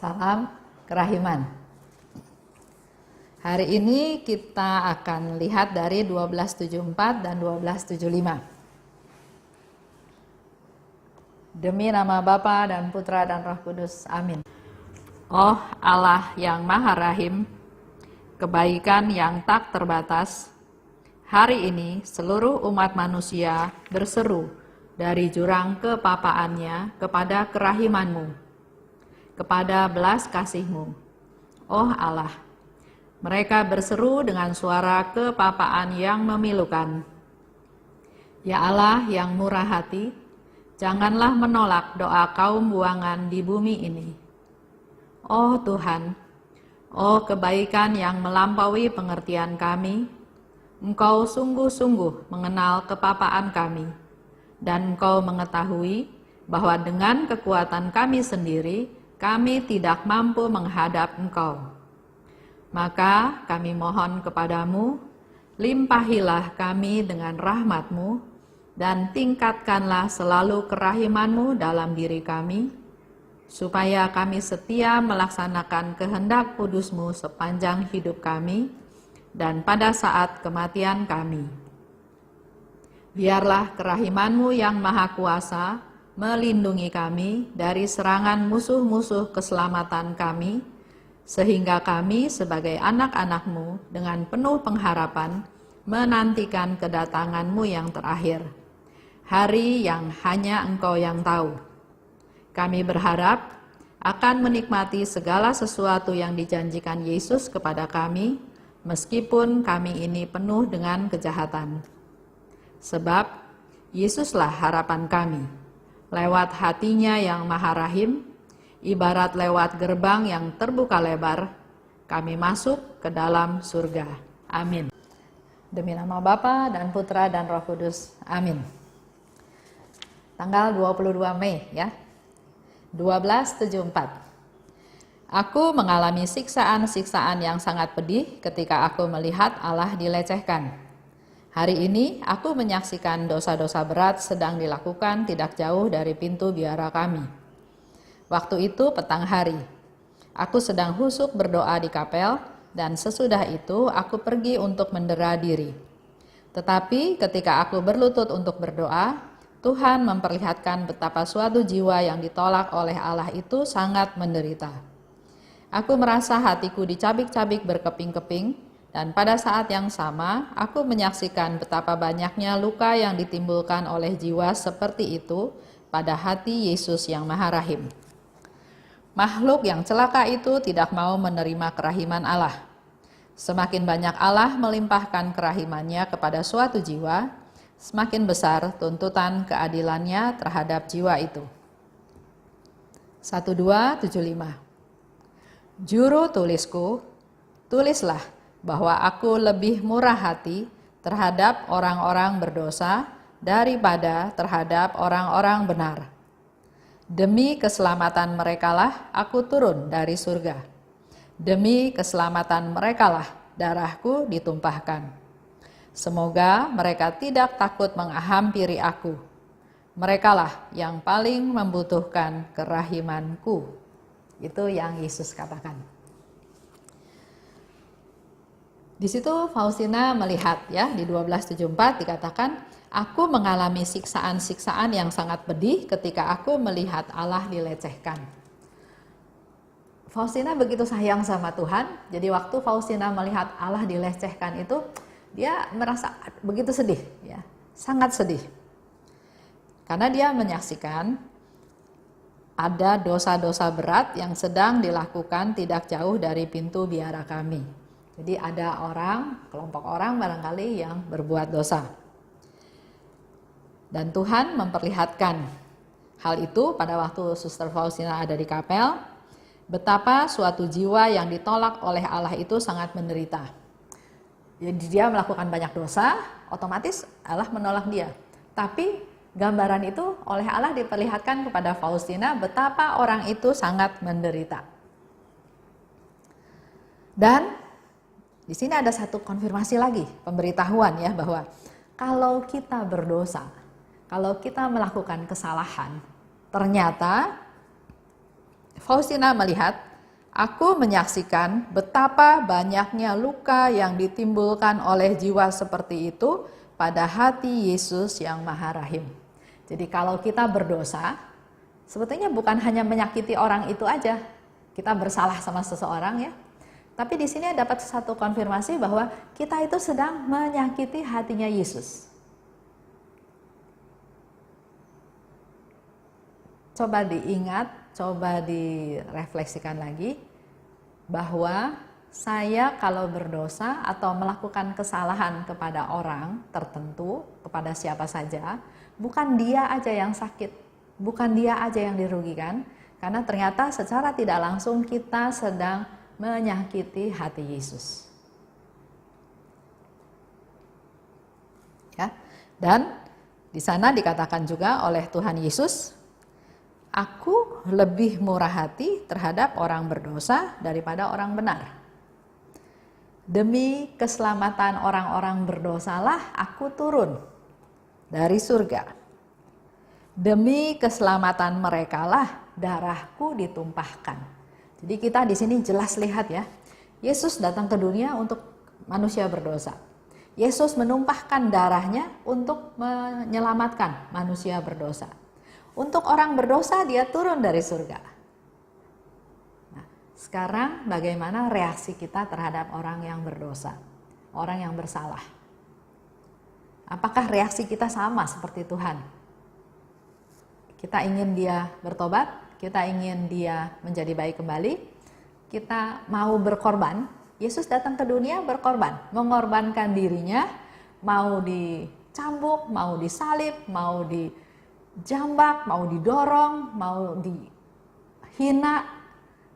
Salam kerahiman. Hari ini kita akan lihat dari 1274 dan 1275. Demi nama Bapa dan Putra dan Roh Kudus. Amin. Oh Allah yang Maha Rahim, kebaikan yang tak terbatas, hari ini seluruh umat manusia berseru dari jurang kepapaannya kepada kerahiman-Mu, kepada belas kasih-Mu. Oh Allah, mereka berseru dengan suara kepapaan yang memilukan. Ya Allah yang murah hati, janganlah menolak doa kaum buangan di bumi ini. Oh Tuhan, oh kebaikan yang melampaui pengertian kami, Engkau sungguh-sungguh mengenal kepapaan kami, dan Engkau mengetahui bahwa dengan kekuatan kami sendiri, kami tidak mampu menghadap Engkau. Maka kami mohon kepadamu, limpahilah kami dengan rahmat-Mu, dan tingkatkanlah selalu kerahiman-Mu dalam diri kami, supaya kami setia melaksanakan kehendak kudus-Mu sepanjang hidup kami, dan pada saat kematian kami. Biarlah kerahiman-Mu yang maha kuasa melindungi kami dari serangan musuh-musuh keselamatan kami, sehingga kami sebagai anak-anak-Mu dengan penuh pengharapan menantikan kedatangan-Mu yang terakhir, hari yang hanya Engkau yang tahu. Kami berharap akan menikmati segala sesuatu yang dijanjikan Yesus kepada kami, meskipun kami ini penuh dengan kejahatan. Sebab Yesuslah harapan kami. Lewat hatinya yang maha rahim, ibarat lewat gerbang yang terbuka lebar, kami masuk ke dalam surga. Amin. Demi nama Bapa dan Putra dan Roh Kudus. Amin. Tanggal 22 Mei ya. 1274. Aku mengalami siksaan-siksaan yang sangat pedih ketika aku melihat Allah dilecehkan. Hari ini aku menyaksikan dosa-dosa berat sedang dilakukan tidak jauh dari pintu biara kami. Waktu itu petang hari, aku sedang husuk berdoa di kapel, dan sesudah itu aku pergi untuk mendera diri. Tetapi ketika aku berlutut untuk berdoa, Tuhan memperlihatkan betapa suatu jiwa yang ditolak oleh Allah itu sangat menderita. Aku merasa hatiku dicabik-cabik berkeping-keping, dan pada saat yang sama, aku menyaksikan betapa banyaknya luka yang ditimbulkan oleh jiwa seperti itu pada hati Yesus yang Maha Rahim. Makhluk yang celaka itu tidak mau menerima kerahiman Allah. Semakin banyak Allah melimpahkan kerahimannya kepada suatu jiwa, semakin besar tuntutan keadilannya terhadap jiwa itu. 1275. Juru tulisku, tulislah bahwa aku lebih murah hati terhadap orang-orang berdosa daripada terhadap orang-orang benar. Demi keselamatan merekalah aku turun dari surga. Demi keselamatan merekalah darahku ditumpahkan. Semoga mereka tidak takut menghampiri aku. Merekalah yang paling membutuhkan kerahimanku. Itu yang Yesus katakan. Di situ Faustina melihat ya, di 1274 dikatakan, aku mengalami siksaan-siksaan yang sangat pedih ketika aku melihat Allah dilecehkan. Faustina begitu sayang sama Tuhan, jadi waktu Faustina melihat Allah dilecehkan itu, dia merasa begitu sedih, ya, sangat sedih. Karena dia menyaksikan ada dosa-dosa berat yang sedang dilakukan tidak jauh dari pintu biara kami. Jadi ada orang, kelompok orang barangkali yang berbuat dosa. Dan Tuhan memperlihatkan hal itu pada waktu Suster Faustina ada di kapel, betapa suatu jiwa yang ditolak oleh Allah itu sangat menderita. Jadi dia melakukan banyak dosa, otomatis Allah menolak dia. Tapi gambaran itu oleh Allah diperlihatkan kepada Faustina betapa orang itu sangat menderita. Dan di sini ada satu konfirmasi lagi, pemberitahuan ya, bahwa kalau kita berdosa, kalau kita melakukan kesalahan, ternyata Faustina melihat Aku menyaksikan betapa banyaknya luka yang ditimbulkan oleh jiwa seperti itu pada hati Yesus yang Maha Rahim. Jadi kalau kita berdosa, sebetulnya bukan hanya menyakiti orang itu aja, kita bersalah sama seseorang ya. Tapi di sini dapat satu konfirmasi bahwa kita itu sedang menyakiti hatinya Yesus. Coba diingat, coba direfleksikan lagi bahwa saya kalau berdosa atau melakukan kesalahan kepada orang tertentu, kepada siapa saja, bukan dia aja yang sakit, bukan dia aja yang dirugikan, karena ternyata secara tidak langsung kita sedang menyakiti hati Yesus. Ya. Dan di sana dikatakan juga oleh Tuhan Yesus, aku lebih murah hati terhadap orang berdosa daripada orang benar. Demi keselamatan orang-orang berdosalah aku turun dari surga. Demi keselamatan merekalah darahku ditumpahkan. Jadi kita di sini jelas lihat ya, Yesus datang ke dunia untuk manusia berdosa. Yesus menumpahkan darahnya untuk menyelamatkan manusia berdosa. Untuk orang berdosa dia turun dari surga. Nah, sekarang bagaimana reaksi kita terhadap orang yang berdosa, orang yang bersalah? Apakah reaksi kita sama seperti Tuhan? Kita ingin dia bertobat, kita ingin dia menjadi baik kembali, kita mau berkorban. Yesus datang ke dunia berkorban, mengorbankan dirinya, mau dicambuk, mau disalib, mau dijambak, mau didorong, mau dihina,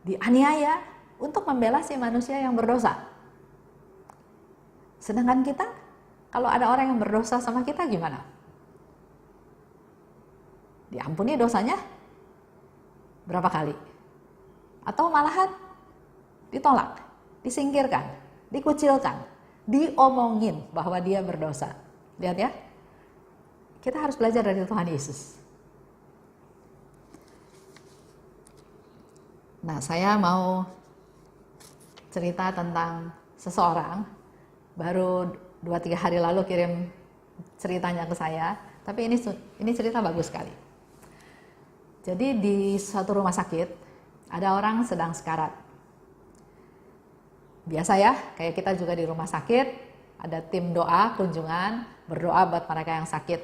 dianiaya untuk membela si manusia yang berdosa. Sedangkan kita, kalau ada orang yang berdosa sama kita gimana? Diampuni dosanya berapa kali? Atau malahan ditolak, disingkirkan, dikucilkan, diomongin bahwa dia berdosa. Lihat ya, kita harus belajar dari Tuhan Yesus. Nah, saya mau cerita tentang seseorang, baru 2-3 hari lalu kirim ceritanya ke saya, tapi ini cerita bagus sekali. Jadi di suatu rumah sakit, ada orang sedang sekarat. Biasa ya, kayak kita juga di rumah sakit, ada tim doa, kunjungan, berdoa buat mereka yang sakit.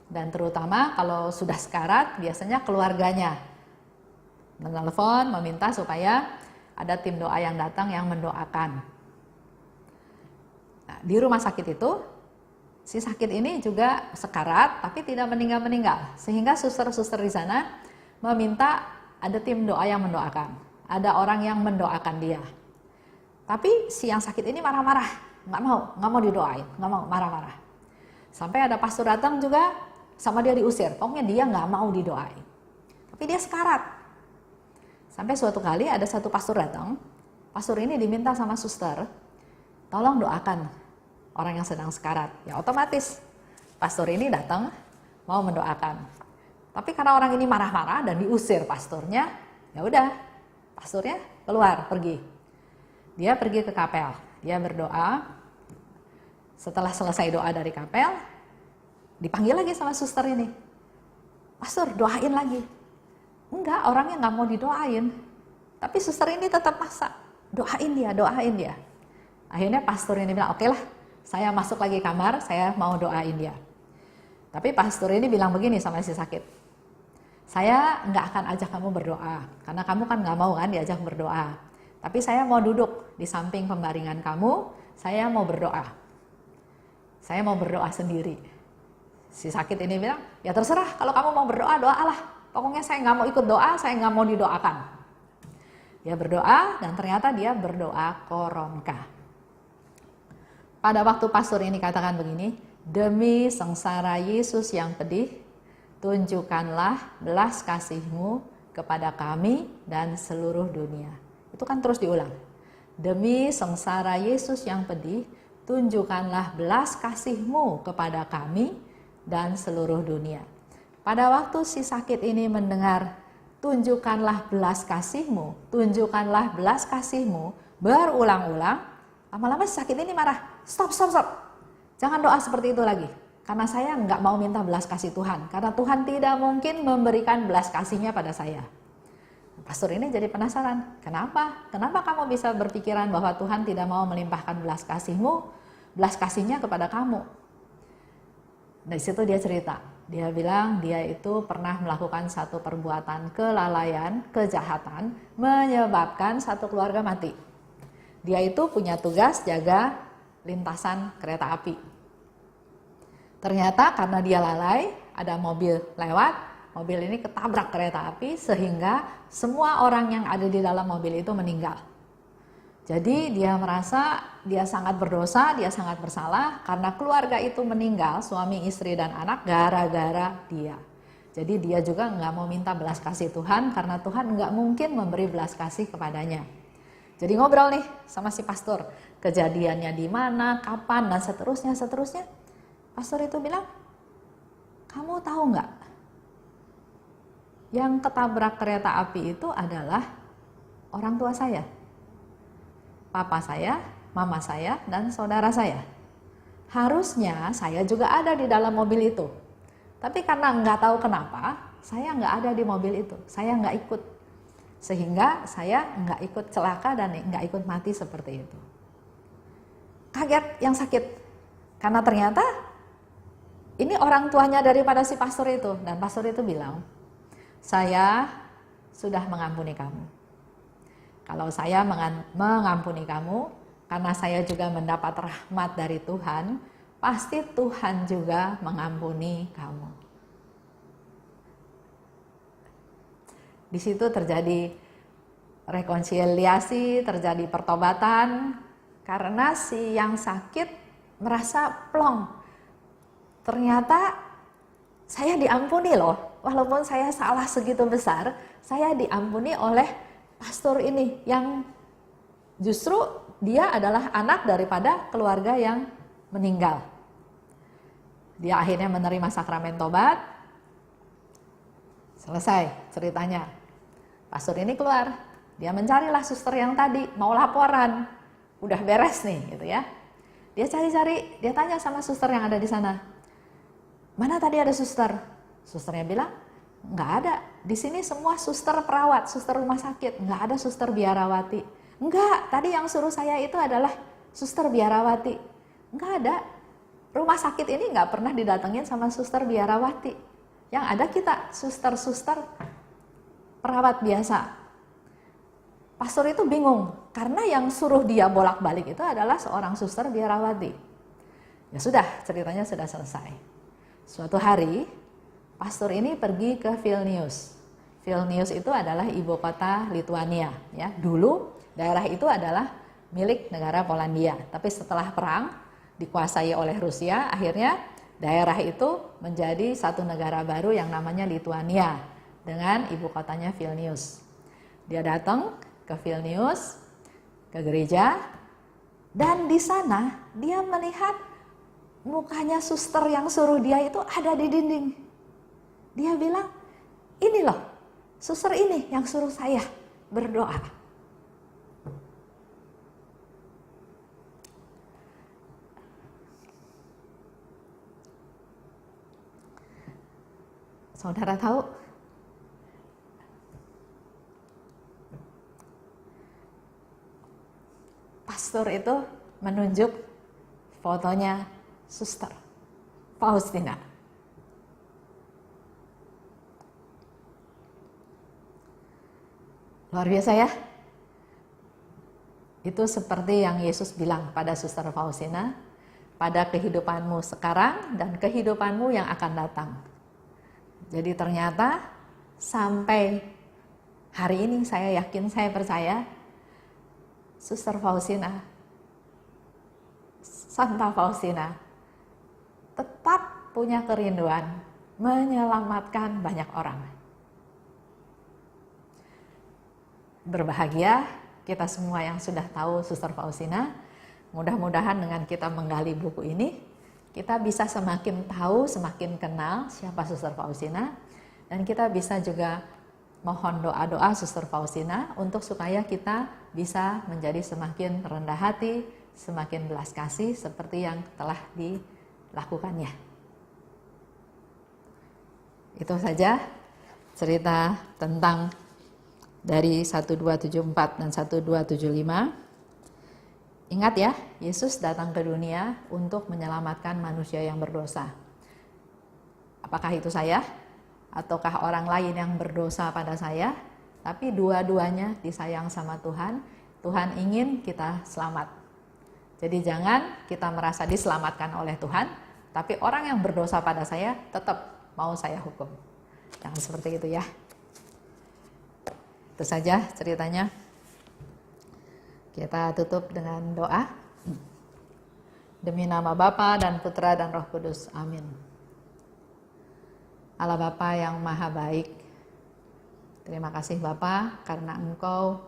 Dan terutama kalau sudah sekarat, biasanya keluarganya menelpon, meminta supaya ada tim doa yang datang yang mendoakan. Nah, di rumah sakit itu, si sakit ini juga sekarat, tapi tidak meninggal-meninggal. Sehingga suster-suster di sana meminta ada tim doa yang mendoakan. Ada orang yang mendoakan dia. Tapi si yang sakit ini marah-marah, nggak mau didoain, nggak mau, marah-marah. Sampai ada pastor datang juga, sama dia diusir, pokoknya dia nggak mau didoain. Tapi dia sekarat. Sampai suatu kali ada satu pastor datang, pastor ini diminta sama suster, tolong doakan orang yang sedang sekarat. Ya otomatis pastor ini datang mau mendoakan. Tapi karena orang ini marah-marah dan diusir pastornya, ya udah, pastornya keluar pergi. Dia pergi ke kapel, dia berdoa. Setelah selesai doa dari kapel, dipanggil lagi sama suster ini. Pastor, doain lagi. Enggak, orangnya nggak mau didoain. Tapi suster ini tetap maksa, doain dia. Akhirnya pastor ini bilang, oke lah, saya masuk lagi kamar, saya mau doain dia. Tapi pastor ini bilang begini sama si sakit. Saya nggak akan ajak kamu berdoa, karena kamu kan nggak mau kan diajak berdoa. Tapi saya mau duduk di samping pembaringan kamu, saya mau berdoa. Saya mau berdoa sendiri. Si sakit ini bilang, ya terserah, kalau kamu mau berdoa, doalah. Pokoknya saya nggak mau ikut doa, saya nggak mau didoakan. Dia berdoa dan ternyata dia berdoa koronka. Pada waktu pastor ini katakan begini, demi sengsara Yesus yang pedih, tunjukkanlah belas kasih-Mu kepada kami dan seluruh dunia. Itu kan terus diulang. Demi sengsara Yesus yang pedih, tunjukkanlah belas kasih-Mu kepada kami dan seluruh dunia. Pada waktu si sakit ini mendengar tunjukkanlah belas kasih-Mu, tunjukkanlah belas kasih-Mu berulang-ulang. Lama-lama sakit ini marah, stop. Jangan doa seperti itu lagi. Karena saya nggak mau minta belas kasih Tuhan. Karena Tuhan tidak mungkin memberikan belas kasih-Nya pada saya. Pastor ini jadi penasaran, kenapa? Kenapa kamu bisa berpikiran bahwa Tuhan tidak mau melimpahkan belas kasih-Mu, belas kasih-Nya kepada kamu? Dari situ dia cerita. Dia bilang dia itu pernah melakukan satu perbuatan kelalaian, kejahatan, menyebabkan satu keluarga mati. Dia itu punya tugas jaga lintasan kereta api. Ternyata karena dia lalai, ada mobil lewat, mobil ini ketabrak kereta api sehingga semua orang yang ada di dalam mobil itu meninggal. Jadi dia merasa dia sangat berdosa, dia sangat bersalah karena keluarga itu meninggal, suami, istri, dan anak gara-gara dia. Jadi dia juga nggak mau minta belas kasih Tuhan karena Tuhan nggak mungkin memberi belas kasih kepadanya. Jadi ngobrol nih sama si pastor, kejadiannya di mana, kapan, dan seterusnya. Pastor itu bilang, kamu tahu nggak? Yang ketabrak kereta api itu adalah orang tua saya. Papa saya, mama saya, dan saudara saya. Harusnya saya juga ada di dalam mobil itu. Tapi karena nggak tahu kenapa, saya nggak ada di mobil itu. Saya nggak ikut. Sehingga saya nggak ikut celaka dan nggak ikut mati seperti itu. Kaget yang sakit. Karena ternyata ini orang tuanya daripada si pastor itu. Dan pastor itu bilang, saya sudah mengampuni kamu. Kalau saya mengampuni kamu, karena saya juga mendapat rahmat dari Tuhan, pasti Tuhan juga mengampuni kamu. Di situ terjadi rekonsiliasi, terjadi pertobatan, karena si yang sakit merasa plong. Ternyata saya diampuni loh, walaupun saya salah segitu besar, saya diampuni oleh pastor ini yang justru dia adalah anak daripada keluarga yang meninggal. Dia akhirnya menerima sakramen tobat, selesai ceritanya. Pastor ini keluar, dia mencarilah suster yang tadi, mau laporan, udah beres nih gitu ya. Dia cari-cari, dia tanya sama suster yang ada di sana. Mana tadi ada suster? Susternya bilang, nggak ada. Di sini semua suster perawat, suster rumah sakit, nggak ada suster biarawati. Enggak, tadi yang suruh saya itu adalah suster biarawati. Nggak ada. Rumah sakit ini nggak pernah didatengin sama suster biarawati. Yang ada kita suster-suster perawat biasa. Pastor itu bingung, karena yang suruh dia bolak-balik itu adalah seorang suster biarawati. Ya sudah, ceritanya sudah selesai. Suatu hari, pastor ini pergi ke Vilnius. Vilnius itu adalah ibu kota Lituania. Ya, dulu daerah itu adalah milik negara Polandia. Tapi setelah perang dikuasai oleh Rusia, akhirnya daerah itu menjadi satu negara baru yang namanya Lituania dengan ibu kotanya Vilnius. Dia datang ke Vilnius, ke gereja, dan di sana dia melihat mukanya suster yang suruh dia itu ada di dinding. Dia bilang, ini loh, suster ini yang suruh saya berdoa. Saudara tahu, pastor itu menunjuk fotonya Suster Faustina. Luar biasa ya. Itu seperti yang Yesus bilang pada Suster Faustina, pada kehidupanmu sekarang dan kehidupanmu yang akan datang. Jadi ternyata sampai hari ini saya yakin, saya percaya Suster Faustina, Santa Faustina tetap punya kerinduan menyelamatkan banyak orang. Berbahagia kita semua yang sudah tahu Suster Faustina. Mudah-mudahan dengan kita menggali buku ini, kita bisa semakin tahu, semakin kenal siapa Suster Faustina, dan kita bisa juga mohon doa-doa Suster Faustina untuk supaya kita bisa menjadi semakin rendah hati, semakin belas kasih seperti yang telah dilakukannya. Itu saja cerita tentang dari 1274 dan 1275. Ingat ya, Yesus datang ke dunia untuk menyelamatkan manusia yang berdosa. Apakah itu saya? Ataukah orang lain yang berdosa pada saya? Tapi dua-duanya disayang sama Tuhan. Tuhan ingin kita selamat. Jadi jangan kita merasa diselamatkan oleh Tuhan, tapi orang yang berdosa pada saya tetap mau saya hukum. Jangan seperti itu ya. Itu saja ceritanya. Kita tutup dengan doa. Demi nama Bapa dan Putra dan Roh Kudus. Amin. Allah Bapa yang Maha Baik, terima kasih Bapa karena Engkau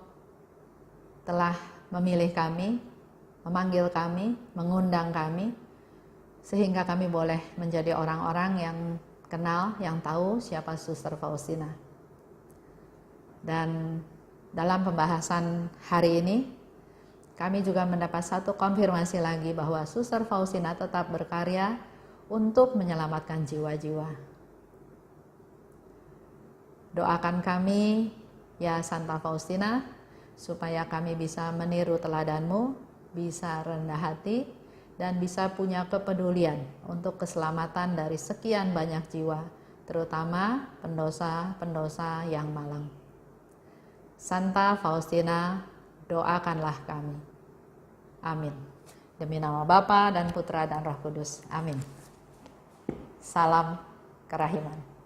telah memilih kami, memanggil kami, mengundang kami, sehingga kami boleh menjadi orang-orang yang kenal, yang tahu siapa Suster Faustina. Dan dalam pembahasan hari ini, kami juga mendapat satu konfirmasi lagi bahwa Suster Faustina tetap berkarya untuk menyelamatkan jiwa-jiwa. Doakan kami, ya Santa Faustina, supaya kami bisa meniru teladan-Mu, bisa rendah hati, dan bisa punya kepedulian untuk keselamatan dari sekian banyak jiwa, terutama pendosa-pendosa yang malang. Santa Faustina, doakanlah kami. Amin. Demi nama Bapa dan Putra dan Roh Kudus. Amin. Salam kerahiman.